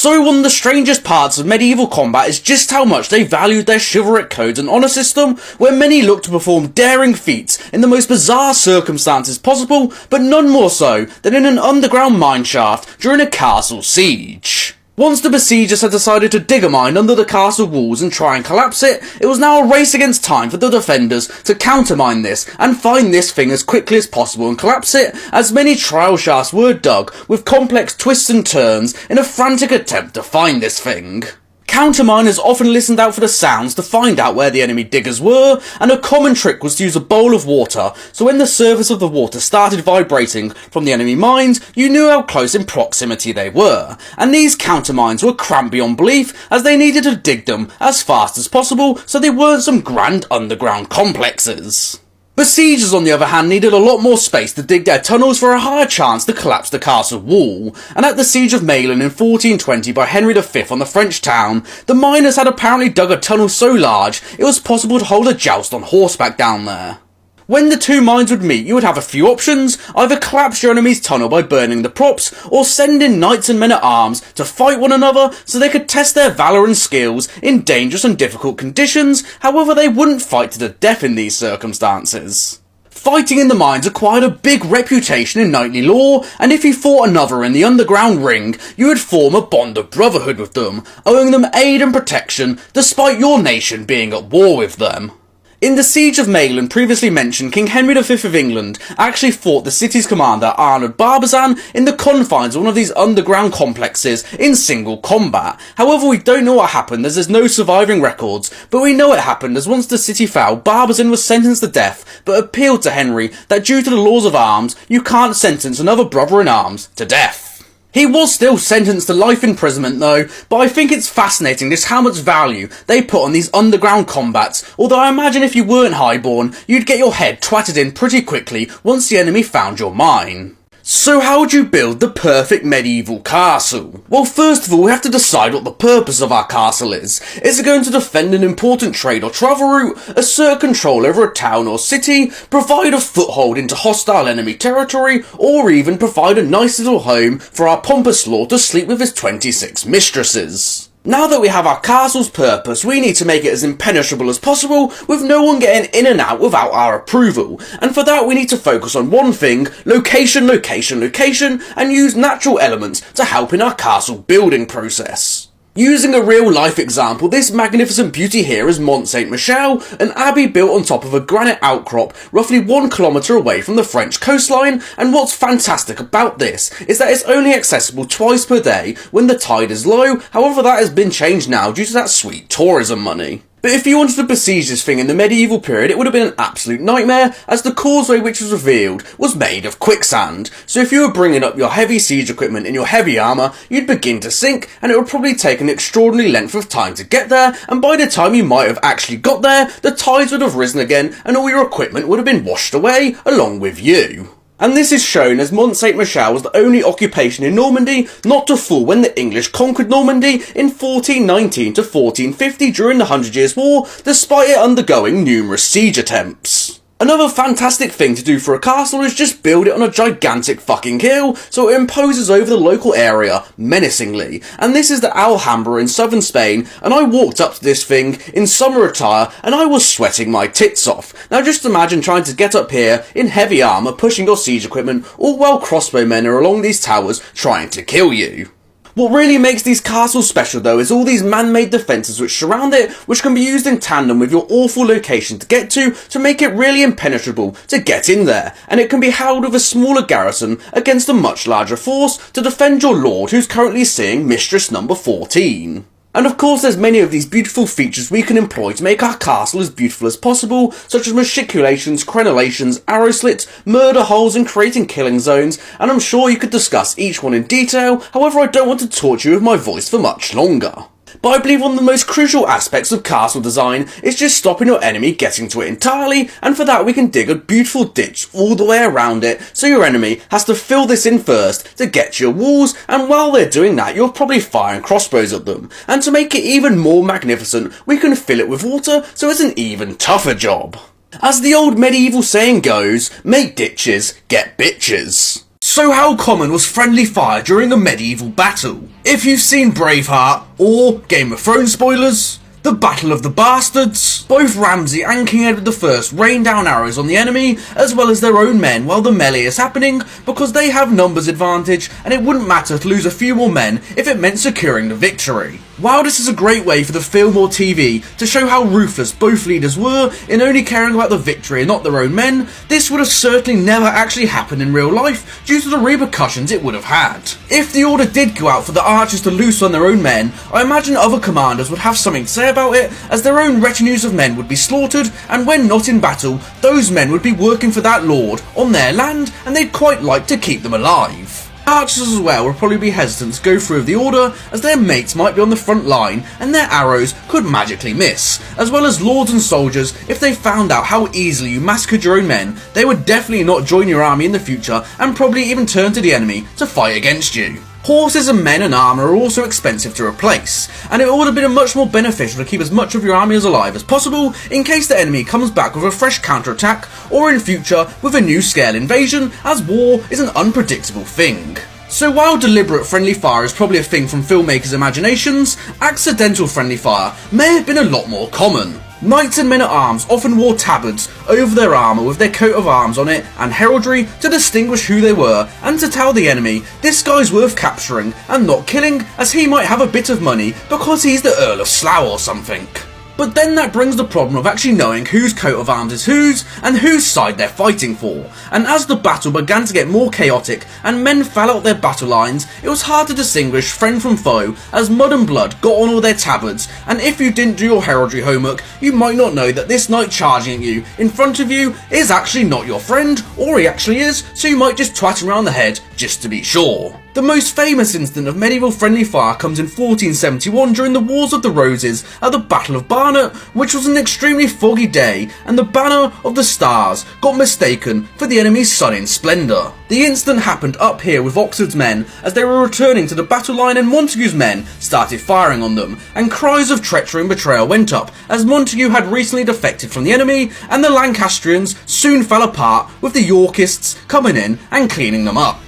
So one of the strangest parts of medieval combat is just how much they valued their chivalric codes and honour system, where many looked to perform daring feats in the most bizarre circumstances possible, but none more so than in an underground mineshaft during a castle siege. Once the besiegers had decided to dig a mine under the castle walls and try and collapse it, it was now a race against time for the defenders to countermine this and find this thing as quickly as possible and collapse it, as many trial shafts were dug with complex twists and turns in a frantic attempt to find this thing. Counterminers often listened out for the sounds to find out where the enemy diggers were, and a common trick was to use a bowl of water, so when the surface of the water started vibrating from the enemy mines, you knew how close in proximity they were. And these countermines were cramped beyond belief, as they needed to dig them as fast as possible so they weren't some grand underground complexes. Besiegers, on the other hand, needed a lot more space to dig their tunnels for a higher chance to collapse the castle wall, and at the Siege of Meilen in 1420 by Henry V on the French town, the miners had apparently dug a tunnel so large it was possible to hold a joust on horseback down there. When the two mines would meet, you would have a few options: either collapse your enemy's tunnel by burning the props, or send in knights and men-at-arms to fight one another so they could test their valour and skills in dangerous and difficult conditions. However, they wouldn't fight to the death in these circumstances. Fighting in the mines acquired a big reputation in knightly lore, and if you fought another in the underground ring, you would form a bond of brotherhood with them, owing them aid and protection despite your nation being at war with them. In the Siege of Meilen, previously mentioned, King Henry V of England actually fought the city's commander Arnold Barbazan in the confines of one of these underground complexes in single combat. However, we don't know what happened as there's no surviving records, but we know it happened as once the city fell, Barbazan was sentenced to death, but appealed to Henry that due to the laws of arms, you can't sentence another brother-in-arms to death. He was still sentenced to life imprisonment though, but I think it's fascinating just how much value they put on these underground combats, although I imagine if you weren't highborn, you'd get your head twatted in pretty quickly once the enemy found your mine. So how would you build the perfect medieval castle? Well, first of all, we have to decide what the purpose of our castle is. Is it going to defend an important trade or travel route, assert control over a town or city, provide a foothold into hostile enemy territory, or even provide a nice little home for our pompous lord to sleep with his 26 mistresses? Now that we have our castle's purpose, we need to make it as impenetrable as possible, with no one getting in and out without our approval. And for that we need to focus on one thing: location, location, location, and use natural elements to help in our castle building process. Using a real life example, this magnificent beauty here is Mont Saint-Michel, an abbey built on top of a granite outcrop roughly 1 kilometre away from the French coastline, and what's fantastic about this is that it's only accessible twice per day when the tide is low. However, that has been changed now due to that sweet tourism money. But if you wanted to besiege this thing in the medieval period, it would have been an absolute nightmare, as the causeway which was revealed was made of quicksand. So if you were bringing up your heavy siege equipment in your heavy armour, you'd begin to sink, and it would probably take an extraordinary length of time to get there, and by the time you might have actually got there, the tides would have risen again, and all your equipment would have been washed away, along with you. And this is shown as Mont Saint-Michel was the only occupation in Normandy not to fall when the English conquered Normandy in 1419 to 1450 during the 100 Years' War, despite it undergoing numerous siege attempts. Another fantastic thing to do for a castle is just build it on a gigantic fucking hill, so it imposes over the local area menacingly. And this is the Alhambra in southern Spain, and I walked up to this thing in summer attire and I was sweating my tits off. Now just imagine trying to get up here in heavy armour, pushing your siege equipment, all while crossbowmen are along these towers trying to kill you. What really makes these castles special though is all these man-made defences which surround it, which can be used in tandem with your awful location to get to make it really impenetrable to get in there, and it can be held with a smaller garrison against a much larger force to defend your lord who's currently seeing mistress number 14. And of course there's many of these beautiful features we can employ to make our castle as beautiful as possible, such as machiculations, crenellations, arrow slits, murder holes, and creating killing zones, and I'm sure you could discuss each one in detail. However, I don't want to torture you with my voice for much longer. But I believe one of the most crucial aspects of castle design is just stopping your enemy getting to it entirely, and for that we can dig a beautiful ditch all the way around it, so your enemy has to fill this in first to get to your walls, and while they're doing that you're probably firing crossbows at them. And to make it even more magnificent, we can fill it with water, so it's an even tougher job. As the old medieval saying goes, make ditches, get bitches. So how common was friendly fire during a medieval battle? If you've seen Braveheart or Game of Thrones spoilers, the Battle of the Bastards, both Ramsay and King Edward I rain down arrows on the enemy as well as their own men while the melee is happening because they have numbers advantage and it wouldn't matter to lose a few more men if it meant securing the victory. While this is a great way for the film or TV to show how ruthless both leaders were in only caring about the victory and not their own men, this would have certainly never actually happened in real life due to the repercussions it would have had. If the order did go out for the archers to loose on their own men, I imagine other commanders would have something to say about it, as their own retinues of men would be slaughtered, and when not in battle, those men would be working for that lord on their land and they'd quite like to keep them alive. Archers as well would probably be hesitant to go through with the order, as their mates might be on the front line and their arrows could magically miss, as well as lords and soldiers. If they found out how easily you massacred your own men, they would definitely not join your army in the future and probably even turn to the enemy to fight against you. Horses and men and armour are also expensive to replace, and it would have been much more beneficial to keep as much of your army as alive as possible in case the enemy comes back with a fresh counterattack or in future with a new scale invasion, as war is an unpredictable thing. So while deliberate friendly fire is probably a thing from filmmakers' imaginations, accidental friendly fire may have been a lot more common. Knights and men-at-arms often wore tabards over their armour with their coat of arms on it and heraldry to distinguish who they were and to tell the enemy this guy's worth capturing and not killing, as he might have a bit of money because he's the Earl of Slough or something. But then that brings the problem of actually knowing whose coat of arms is whose and whose side they're fighting for. And as the battle began to get more chaotic and men fell out their battle lines, it was hard to distinguish friend from foe as mud and blood got on all their tabards, and if you didn't do your heraldry homework, you might not know that this knight charging at you in front of you is actually not your friend, or he actually is, so you might just twat him around the head just to be sure. The most famous instance of medieval friendly fire comes in 1471 during the Wars of the Roses at the Battle of Barnet, which was an extremely foggy day, and the banner of the stars got mistaken for the enemy's sun in splendour. The incident happened up here with Oxford's men as they were returning to the battle line, and Montague's men started firing on them, and cries of treachery and betrayal went up as Montague had recently defected from the enemy, and the Lancastrians soon fell apart with the Yorkists coming in and cleaning them up.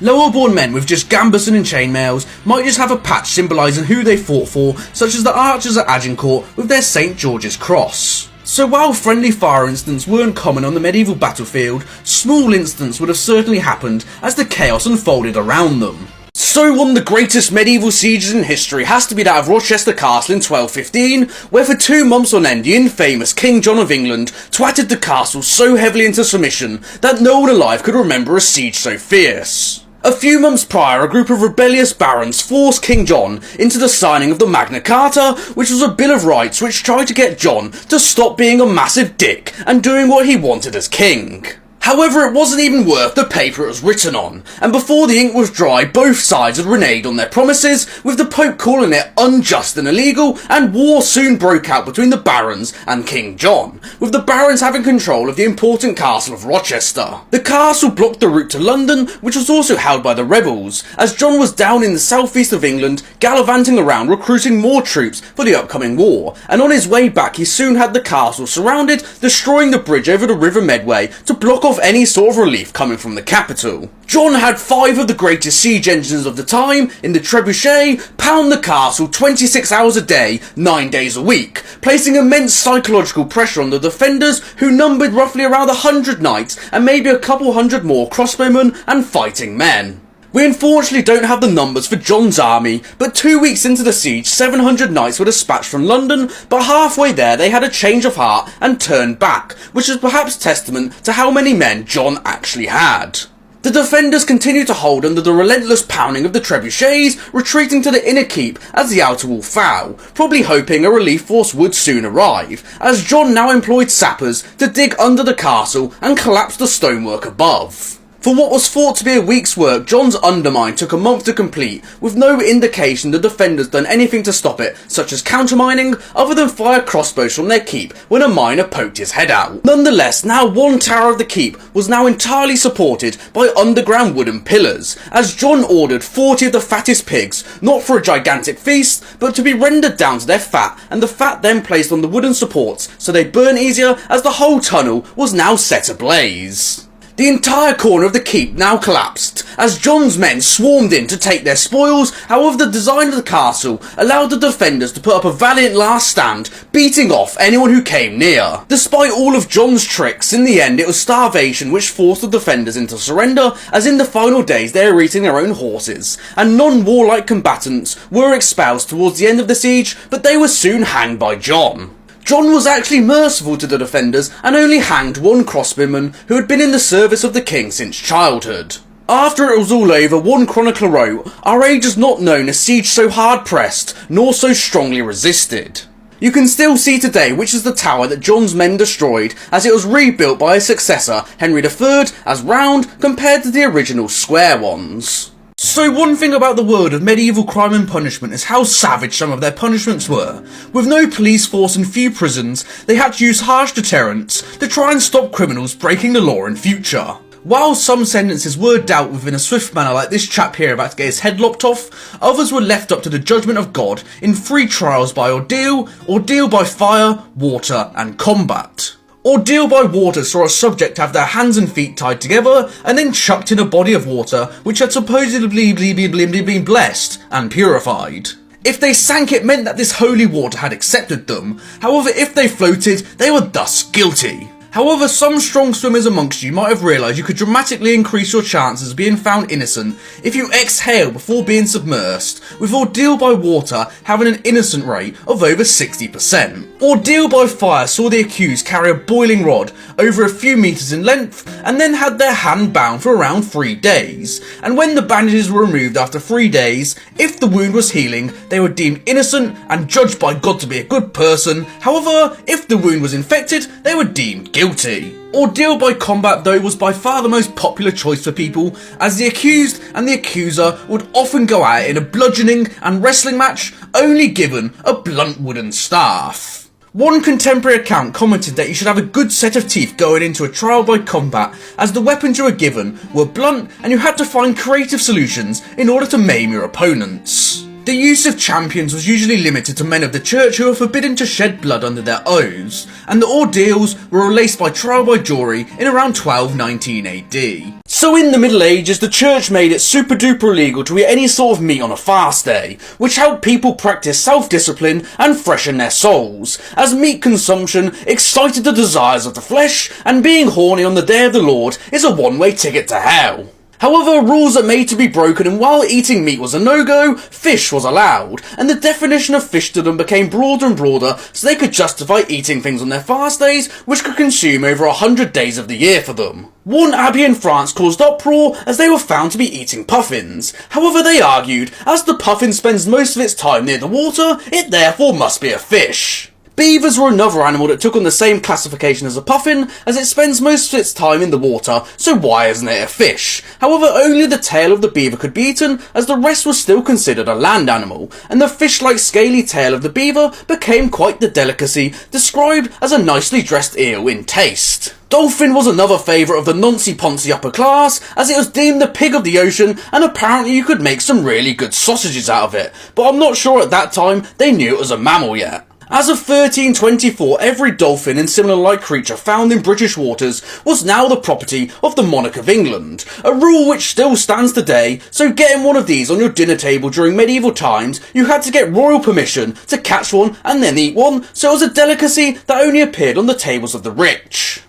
Lower-born men with just gambeson and chainmails might just have a patch symbolising who they fought for, such as the archers at Agincourt with their St George's Cross. So while friendly fire incidents weren't common on the medieval battlefield, small incidents would have certainly happened as the chaos unfolded around them. So one of the greatest medieval sieges in history has to be that of Rochester Castle in 1215, where for 2 months on end the infamous King John of England twatted the castle so heavily into submission that no one alive could remember a siege so fierce. A few months prior, a group of rebellious barons forced King John into the signing of the Magna Carta, which was a Bill of Rights which tried to get John to stop being a massive dick and doing what he wanted as king. However, it wasn't even worth the paper it was written on, and before the ink was dry, both sides had reneged on their promises, with the Pope calling it unjust and illegal, and war soon broke out between the barons and King John, with the barons having control of the important castle of Rochester. The castle blocked the route to London, which was also held by the rebels, as John was down in the southeast of England, gallivanting around recruiting more troops for the upcoming war, and on his way back he soon had the castle surrounded, destroying the bridge over the River Medway to block off any sort of relief coming from the capital. John had 5 of the greatest siege engines of the time in the trebuchet pound the castle 26 hours a day, 9 days a week, placing immense psychological pressure on the defenders, who numbered roughly around 100 knights and maybe a couple hundred more crossbowmen and fighting men. We unfortunately don't have the numbers for John's army, but 2 weeks into the siege 700 knights were dispatched from London, but halfway there they had a change of heart and turned back, which is perhaps testament to how many men John actually had. The defenders continued to hold under the relentless pounding of the trebuchets, retreating to the inner keep as the outer wall fell, probably hoping a relief force would soon arrive, as John now employed sappers to dig under the castle and collapse the stonework above. For what was thought to be a week's work, John's undermine took a month to complete, with no indication the defenders done anything to stop it, such as countermining, other than fire crossbows from their keep when a miner poked his head out. Nonetheless, now one tower of the keep was now entirely supported by underground wooden pillars, as John ordered 40 of the fattest pigs, not for a gigantic feast, but to be rendered down to their fat, and the fat then placed on the wooden supports so they burn easier, as the whole tunnel was now set ablaze. The entire corner of the keep now collapsed, as John's men swarmed in to take their spoils. However, the design of the castle allowed the defenders to put up a valiant last stand, beating off anyone who came near. Despite all of John's tricks, in the end it was starvation which forced the defenders into surrender, as in the final days they were eating their own horses, and non-warlike combatants were espoused towards the end of the siege, but they were soon hanged by John. John was actually merciful to the defenders and only hanged one crossbowman who had been in the service of the king since childhood. After it was all over, one chronicler wrote, "Our age has not known a siege so hard pressed, nor so strongly resisted." You can still see today which is the tower that John's men destroyed, as it was rebuilt by his successor, Henry III, as round compared to the original square ones. So one thing about the world of medieval crime and punishment is how savage some of their punishments were. With no police force and few prisons, they had to use harsh deterrents to try and stop criminals breaking the law in future. While some sentences were dealt with in a swift manner, like this chap here about to get his head lopped off, others were left up to the judgment of God in 3 trials by ordeal, ordeal by fire, water and combat. Ordeal by water saw a subject have their hands and feet tied together and then chucked in a body of water which had supposedly been blessed and purified. If they sank, it meant that this holy water had accepted them. However, if they floated, they were thus guilty. However, some strong swimmers amongst you might have realised you could dramatically increase your chances of being found innocent if you exhale before being submersed, with ordeal by water having an innocent rate of over 60%. Ordeal by fire saw the accused carry a boiling rod over a few metres in length and then had their hand bound for around 3 days, and when the bandages were removed after 3 days, if the wound was healing, they were deemed innocent and judged by God to be a good person. However, if the wound was infected, they were deemed guilty. Ordeal by combat, though, was by far the most popular choice for people, as the accused and the accuser would often go out in a bludgeoning and wrestling match, only given a blunt wooden staff. One contemporary account commented that you should have a good set of teeth going into a trial by combat, as the weapons you were given were blunt and you had to find creative solutions in order to maim your opponents. The use of champions was usually limited to men of the church who were forbidden to shed blood under their oaths, and the ordeals were released by trial by jury in around 1219 AD. So in the Middle Ages, the church made it super duper illegal to eat any sort of meat on a fast day, which helped people practice self-discipline and freshen their souls, as meat consumption excited the desires of the flesh, and being horny on the day of the Lord is a one-way ticket to hell. However, rules are made to be broken, and while eating meat was a no-go, fish was allowed, and the definition of fish to them became broader and broader so they could justify eating things on their fast days which could consume over 100 days of the year for them. One abbey in France caused uproar as they were found to be eating puffins. However, they argued, as the puffin spends most of its time near the water, it therefore must be a fish. Beavers were another animal that took on the same classification as a puffin, as it spends most of its time in the water, so why isn't it a fish? However, only the tail of the beaver could be eaten, as the rest was still considered a land animal, and the fish-like scaly tail of the beaver became quite the delicacy, described as a nicely dressed eel in taste. Dolphin was another favourite of the noncy-poncy upper class, as it was deemed the pig of the ocean, and apparently you could make some really good sausages out of it, but I'm not sure at that time they knew it was a mammal yet. As of 1324, every dolphin and similar-like creature found in British waters was now the property of the monarch of England, a rule which still stands today, so getting one of these on your dinner table during medieval times, you had to get royal permission to catch one and then eat one, so it was a delicacy that only appeared on the tables of the rich.